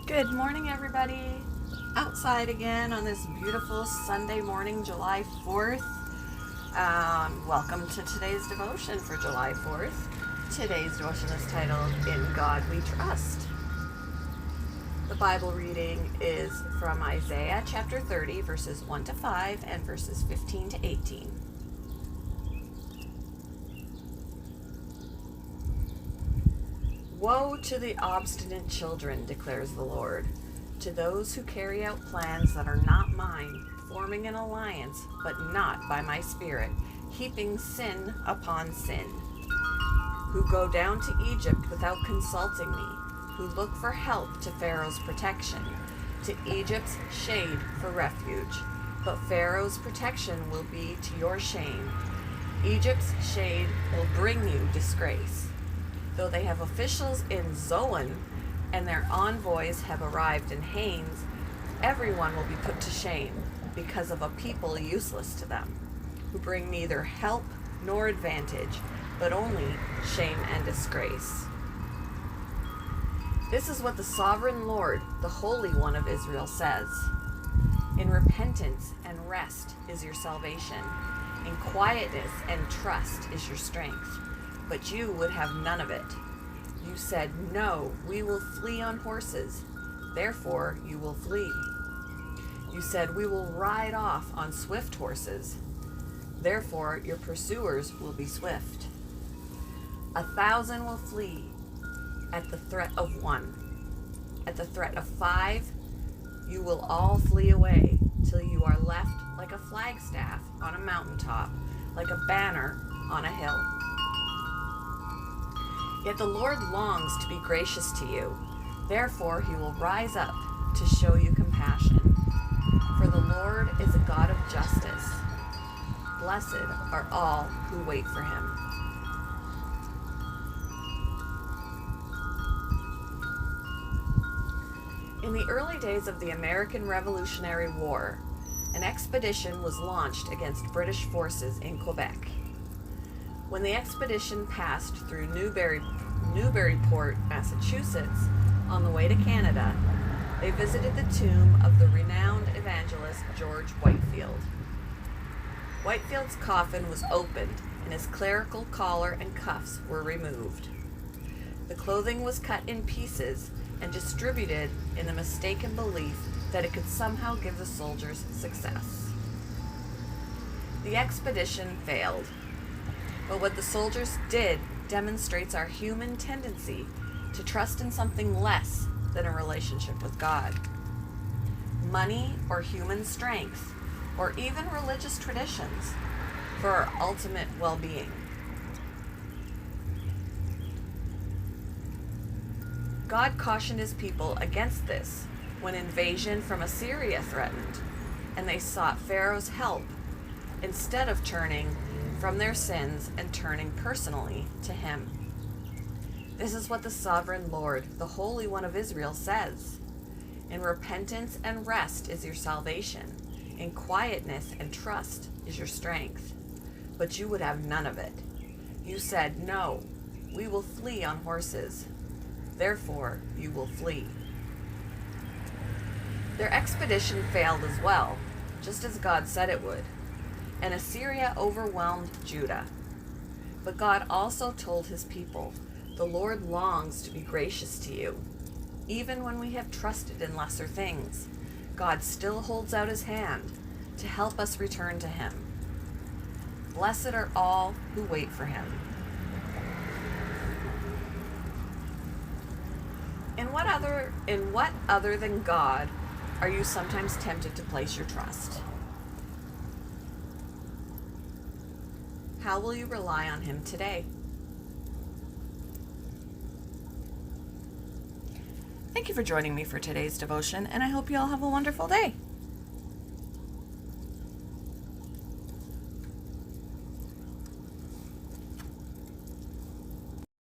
Good morning, everybody. Outside again on this beautiful Sunday morning, July 4th. Welcome to today's devotion for July 4th. Today's devotion is titled, In God We Trust. The Bible reading is from Isaiah chapter 30, verses 1 to 5 and verses 15 to 18. Woe to the obstinate children, declares the Lord, to those who carry out plans that are not mine, forming an alliance, but not by my Spirit, heaping sin upon sin, who go down to Egypt without consulting me, who look for help to Pharaoh's protection, to Egypt's shade for refuge. But Pharaoh's protection will be to your shame. Egypt's shade will bring you disgrace. Though they have officials in Zoan and their envoys have arrived in Hanes, everyone will be put to shame because of a people useless to them, who bring neither help nor advantage, but only shame and disgrace. This is what the sovereign Lord, the Holy One of Israel, says. In repentance and rest is your salvation. In quietness and trust is your strength. But you would have none of it. You said, No, we will flee on horses. Therefore you will flee. You said, We will ride off on swift horses. Therefore your pursuers will be swift. 1,000 will flee at the threat of one. At the threat of 5, you will all flee away till you are left like a flagstaff on a mountaintop, like a banner on a hill. Yet the Lord longs to be gracious to you. Therefore he will rise up to show you compassion. For the Lord is a God of justice. Blessed are all who wait for him. In the early days of the American Revolutionary War, an expedition was launched against British forces in Quebec. When the expedition passed through Newburyport, Massachusetts, on the way to Canada, they visited the tomb of the renowned evangelist George Whitefield. Whitefield's coffin was opened, and his clerical collar and cuffs were removed. The clothing was cut in pieces and distributed in the mistaken belief that it could somehow give the soldiers success. The expedition failed. But what the soldiers did demonstrates our human tendency to trust in something less than a relationship with God. Money or human strength, or even religious traditions, for our ultimate well-being. God cautioned his people against this when invasion from Assyria threatened, and they sought Pharaoh's help instead of turning from their sins and turning personally to him. This is what the sovereign Lord, the Holy One of Israel, says. In repentance and rest is your salvation. In quietness and trust is your strength. But you would have none of it. You said, No, we will flee on horses. Therefore you will flee. Their expedition failed as well, just as God said it would. And Assyria overwhelmed Judah. But God also told his people, The Lord longs to be gracious to you. Even when we have trusted in lesser things, God still holds out his hand to help us return to him. Blessed are all who wait for him. In what other than God are you sometimes tempted to place your trust? How will you rely on him today? Thank you for joining me for today's devotion, and I hope you all have a wonderful day.